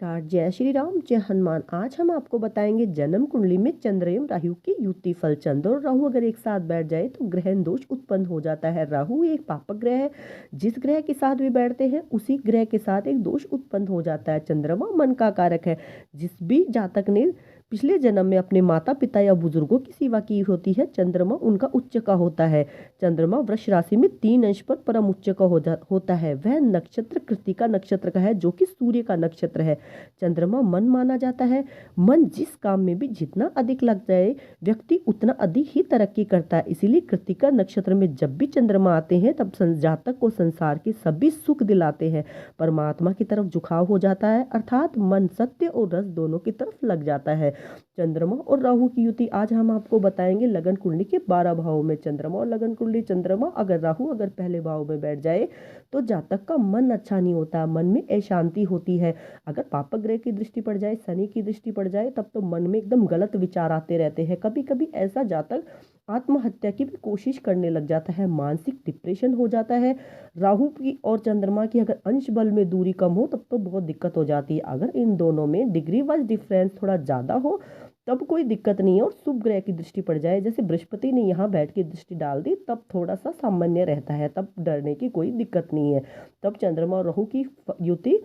नमस्कार, जय श्री राम, जय हनुमान। आज हम आपको बताएंगे जन्म कुंडली में चंद्र एवं राहु की युति फल। चंद्र और राहु अगर एक साथ बैठ जाए तो ग्रहण दोष उत्पन्न हो जाता है। राहु एक पापक ग्रह है, जिस ग्रह के साथ भी बैठते हैं उसी ग्रह के साथ एक दोष उत्पन्न हो जाता है। चंद्रमा मन का कारक है। जिस भी जातक ने पिछले जन्म में अपने माता पिता या बुजुर्गों की सेवा की होती है, चंद्रमा उनका उच्च का होता है। चंद्रमा वृष राशि में 3 अंश पर परम उच्च का होता है। वह नक्षत्र कृत्तिका नक्षत्र का है, जो कि सूर्य का नक्षत्र है। चंद्रमा मन माना जाता है। मन जिस काम में भी जितना अधिक लग जाए, व्यक्ति उतना अधिक ही तरक्की करता है। इसीलिए कृत्तिका नक्षत्र में जब भी चंद्रमा आते हैं तब जातक को संसार के सभी सुख दिलाते हैं। परमात्मा की तरफ झुकाव हो जाता है, अर्थात मन सत्य और रस दोनों की तरफ लग जाता है। चंद्रमा और राहु की युति आज हम आपको बताएंगे लगन कुंडली के 12 भावों में। चंद्रमा और लगन कुंडली, चंद्रमा अगर राहु अगर पहले भाव में बैठ जाए तो जातक का मन अच्छा नहीं होता, मन में अशांति होती है। अगर पापक ग्रह की दृष्टि पड़ जाए, शनि की दृष्टि पड़ जाए, तब तो मन में एकदम गलत विचार आते रहते हैं। कभी कभी ऐसा जातक आत्महत्या की भी कोशिश करने लग जाता है, मानसिक डिप्रेशन हो जाता है। राहु की और चंद्रमा की अगर अंश बल में दूरी कम हो तब तो बहुत दिक्कत हो जाती है। अगर इन दोनों में डिग्री वाइज डिफरेंस थोड़ा ज़्यादा हो तब कोई दिक्कत नहीं है। और शुभ ग्रह की दृष्टि पड़ जाए, जैसे बृहस्पति ने यहाँ बैठ के दृष्टि डाल दी, तब थोड़ा सा सामान्य रहता है, तब डरने की कोई दिक्कत नहीं है। तब चंद्रमा और राहु की युति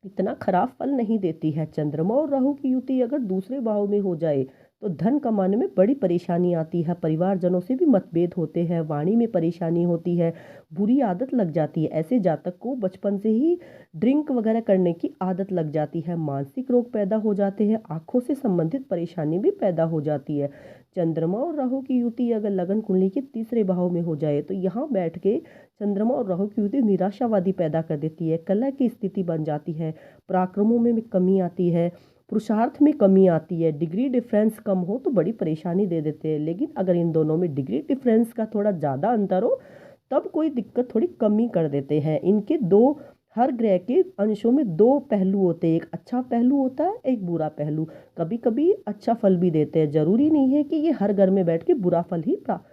इतना खराब फल नहीं देती है। चंद्रमा और राहु की युति अगर दूसरे भाव में हो जाए तो धन कमाने में बड़ी परेशानी आती है, परिवारजनों से भी मतभेद होते हैं, वाणी में परेशानी होती है, बुरी आदत लग जाती है। ऐसे जातक को बचपन से ही ड्रिंक वगैरह करने की आदत लग जाती है, मानसिक रोग पैदा हो जाते हैं, आंखों से संबंधित परेशानी भी पैदा हो जाती है। चंद्रमा और राहु की युति अगर लगन कुंडली के तीसरे भाव में हो जाए तो यहाँ बैठ के चंद्रमा और राहु की युति निराशावादी पैदा कर देती है, कलह की स्थिति बन जाती है, पराक्रमों में भी कमी आती है, पुरुषार्थ में कमी आती है। डिग्री डिफरेंस कम हो तो बड़ी परेशानी दे देते हैं, लेकिन अगर इन दोनों में डिग्री डिफरेंस का थोड़ा ज़्यादा अंतर हो तब कोई दिक्कत थोड़ी कमी कर देते हैं। इनके दो, हर ग्रह के अंशों में दो पहलू होते हैं, एक अच्छा पहलू होता है, एक बुरा पहलू। कभी कभी अच्छा फल भी देते हैं, जरूरी नहीं है कि ये हर घर में बैठ के बुरा फल ही प्राप्त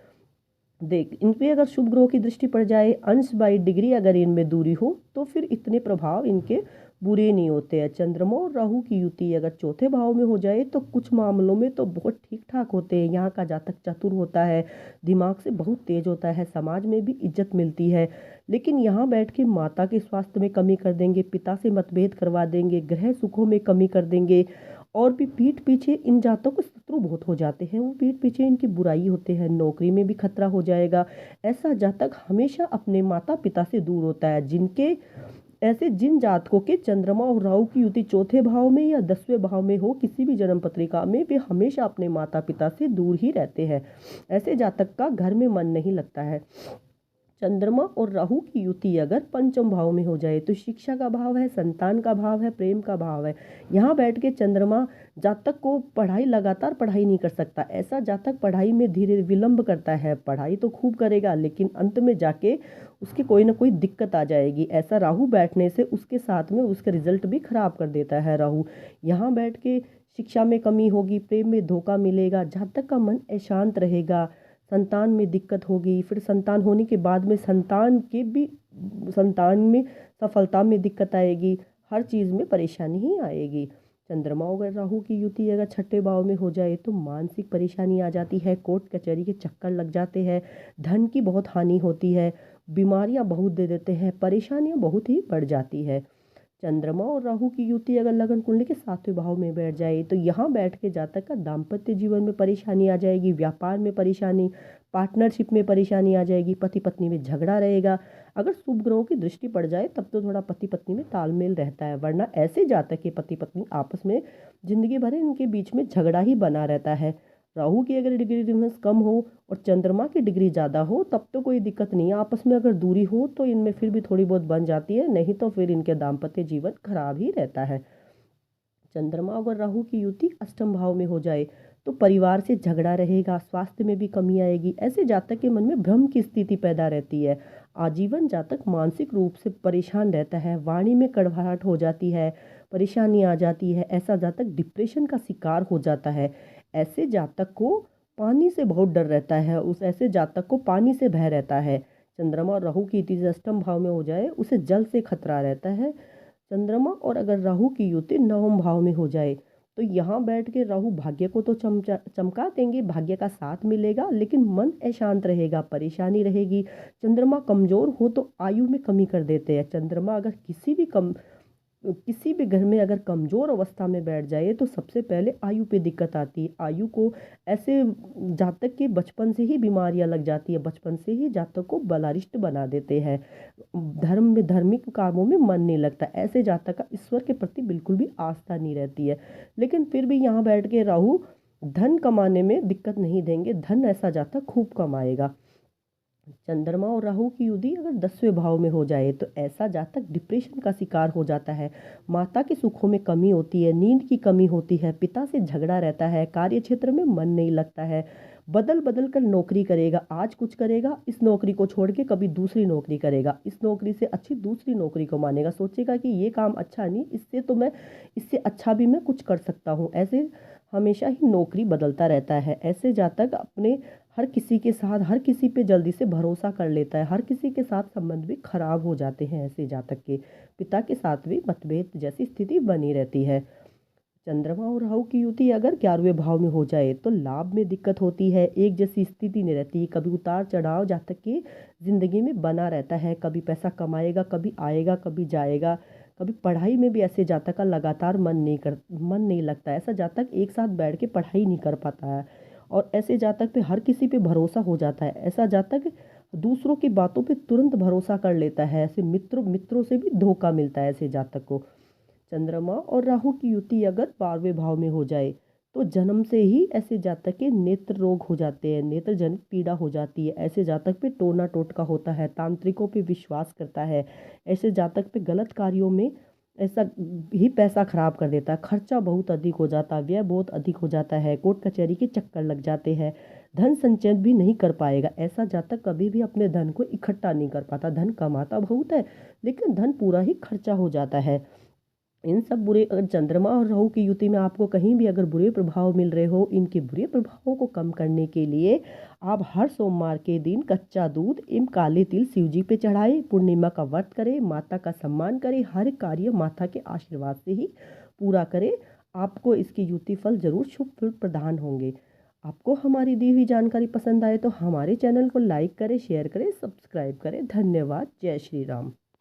देख। इन पे अगर शुभ ग्रहों की दृष्टि पड़ जाए, अंश बाई डिग्री अगर इनमें दूरी हो तो फिर इतने प्रभाव इनके बुरे नहीं होते हैं। चंद्रमा और राहु की युति अगर चौथे भाव में हो जाए तो कुछ मामलों में तो बहुत ठीक ठाक होते हैं। यहाँ का जातक चतुर होता है, दिमाग से बहुत तेज होता है, समाज में भी इज्जत मिलती है। लेकिन यहाँ बैठ के माता के स्वास्थ्य में कमी कर देंगे, पिता से मतभेद करवा देंगे, गृह सुखों में कमी कर देंगे, और भी पीठ पीछे इन जातों को शत्रु बहुत हो जाते हैं, वो पीठ पीछे इनकी बुराई होते हैं, नौकरी में भी खतरा हो जाएगा। ऐसा जातक हमेशा अपने माता पिता से दूर होता है। जिन जातकों के चंद्रमा और राहु की युति चौथे भाव में या 10वें भाव में हो किसी भी जन्म पत्रिका में, वे हमेशा अपने माता पिता से दूर ही रहते हैं। ऐसे जातक का घर में मन नहीं लगता है। चंद्रमा और राहु की युति अगर पंचम भाव में हो जाए तो शिक्षा का भाव है, संतान का भाव है, प्रेम का भाव है। यहाँ बैठ के चंद्रमा जातक को लगातार पढ़ाई नहीं कर सकता। ऐसा जातक पढ़ाई में धीरे विलंब करता है, पढ़ाई तो खूब करेगा लेकिन अंत में जाके उसकी कोई ना कोई दिक्कत आ जाएगी। ऐसा राहु बैठने से उसके साथ में उसका रिजल्ट भी खराब कर देता है राहु। यहाँ बैठ के शिक्षा में कमी होगी, प्रेम में धोखा मिलेगा, जातक का मन अशांत रहेगा, संतान में दिक्कत होगी, फिर संतान होने के बाद में संतान में सफलता में दिक्कत आएगी, हर चीज़ में परेशानी ही आएगी। चंद्रमा अगर राहु की युति अगर छठे भाव में हो जाए तो मानसिक परेशानी आ जाती है, कोर्ट कचहरी के चक्कर लग जाते हैं, धन की बहुत हानि होती है, बीमारियां बहुत दे देते हैं, परेशानियां बहुत ही बढ़ जाती है। चंद्रमा और राहु की युति अगर लगन कुंडली के 7वें भाव में बैठ जाए तो यहाँ बैठ के जातक का दाम्पत्य जीवन में परेशानी आ जाएगी, व्यापार में परेशानी, पार्टनरशिप में परेशानी आ जाएगी, पति पत्नी में झगड़ा रहेगा। अगर शुभ ग्रहों की दृष्टि पड़ जाए तब तो थोड़ा पति पत्नी में तालमेल रहता है, वरना ऐसे जातक के पति पत्नी आपस में जिंदगी भर इनके बीच में झगड़ा ही बना रहता है। राहु की अगर डिग्री डिफरेंस कम हो और चंद्रमा की डिग्री ज़्यादा हो तब तो कोई दिक्कत नहीं है, आपस में अगर दूरी हो तो इनमें फिर भी थोड़ी बहुत बन जाती है, नहीं तो फिर इनके दाम्पत्य जीवन खराब ही रहता है। चंद्रमा अगर राहु की युति अष्टम भाव में हो जाए तो परिवार से झगड़ा रहेगा, स्वास्थ्य में भी कमी आएगी। ऐसे जातक के मन में भ्रम की स्थिति पैदा रहती है, आजीवन जातक मानसिक रूप से परेशान रहता है, वाणी में कड़वाहट हो जाती है, परेशानी आ जाती है। ऐसा जातक डिप्रेशन का शिकार हो जाता है। ऐसे जातक को पानी से बहुत डर रहता है, उस ऐसे जातक को पानी से भय रहता है। चंद्रमा और राहु की युति अष्टम भाव में हो जाए उसे जल से खतरा रहता है। चंद्रमा और अगर राहु की युति नवम भाव में हो जाए तो यहाँ बैठ के राहु भाग्य को तो चमका देंगे, भाग्य का साथ मिलेगा, लेकिन मन अशांत रहेगा, परेशानी रहेगी। चंद्रमा कमजोर हो तो आयु में कमी कर देते हैं। चंद्रमा अगर किसी भी घर में अगर कमजोर अवस्था में बैठ जाए तो सबसे पहले आयु पे दिक्कत आती है। आयु को ऐसे जातक के बचपन से ही बीमारियां लग जाती है, बचपन से ही जातक को बलारिष्ट बना देते हैं, धर्म में धार्मिक कामों में मन नहीं लगता, ऐसे जातक का ईश्वर के प्रति बिल्कुल भी आस्था नहीं रहती है। लेकिन फिर भी यहाँ बैठ के राहु धन कमाने में दिक्कत नहीं देंगे, धन ऐसा जातक खूब कमाएगा। चंद्रमा और राहु की युति अगर 10वें भाव में हो जाए तो ऐसा जातक डिप्रेशन का शिकार हो जाता है, माता के सुखों में कमी होती है, नींद की कमी होती है, पिता से झगड़ा रहता है, कार्य क्षेत्र में मन नहीं लगता है, बदल बदल कर नौकरी करेगा, आज कुछ करेगा, इस नौकरी को छोड़ के कभी दूसरी नौकरी करेगा, इस नौकरी से अच्छी दूसरी नौकरी को मानेगा, सोचेगा कि ये काम अच्छा नहीं, इससे अच्छा भी मैं कुछ कर सकता हूँ, ऐसे हमेशा ही नौकरी बदलता रहता है। ऐसे जातक अपने हर किसी के साथ हर किसी पे जल्दी से भरोसा कर लेता है, हर किसी के साथ संबंध भी खराब हो जाते हैं। ऐसे जातक के पिता के साथ भी मतभेद जैसी स्थिति बनी रहती है। चंद्रमा और राहु की युति अगर 11वें भाव में हो जाए तो लाभ में दिक्कत होती है, एक जैसी स्थिति नहीं रहती, कभी उतार चढ़ाव जातक की जिंदगी में बना रहता है, कभी पैसा कमाएगा, कभी आएगा, कभी जाएगा, कभी पढ़ाई में भी ऐसे जातक का लगातार मन नहीं लगता, ऐसा जातक एक साथ बैठ के पढ़ाई नहीं कर पाता है और ऐसे जातक पे हर किसी पे भरोसा हो जाता है। ऐसा जातक दूसरों की बातों पे तुरंत भरोसा कर लेता है, ऐसे मित्रों से भी धोखा मिलता है ऐसे जातक को। चंद्रमा और राहु की युति अगर 12वें भाव में हो जाए तो जन्म से ही ऐसे जातक के नेत्र रोग हो जाते हैं, नेत्र जनित पीड़ा हो जाती है, ऐसे जातक पे टोना टोटका होता है, तांत्रिकों पे विश्वास करता है, ऐसे जातक पे गलत कार्यों में ऐसा ही पैसा खराब कर देता है, खर्चा बहुत अधिक हो जाता है, व्यय बहुत अधिक हो जाता है, कोर्ट कचहरी के चक्कर लग जाते हैं, धन संचय भी नहीं कर पाएगा। ऐसा जातक कभी भी अपने धन को इकट्ठा नहीं कर पाता, धन कमाता बहुत है लेकिन धन पूरा ही खर्चा हो जाता है। इन सब बुरे अगर चंद्रमा और राहु की युति में आपको कहीं भी अगर बुरे प्रभाव मिल रहे हो, इनके बुरे प्रभावों को कम करने के लिए आप हर सोमवार के दिन कच्चा दूध एवं काले तिल शिव जी पे चढ़ाए, पूर्णिमा का व्रत करें, माता का सम्मान करें, हर कार्य माता के आशीर्वाद से ही पूरा करें, आपको इसकी युति फल जरूर शुभ फल प्रदान होंगे। आपको हमारी दी हुई जानकारी पसंद आए तो हमारे चैनल को लाइक करें, शेयर करें, सब्सक्राइब करें। धन्यवाद। जय श्री राम।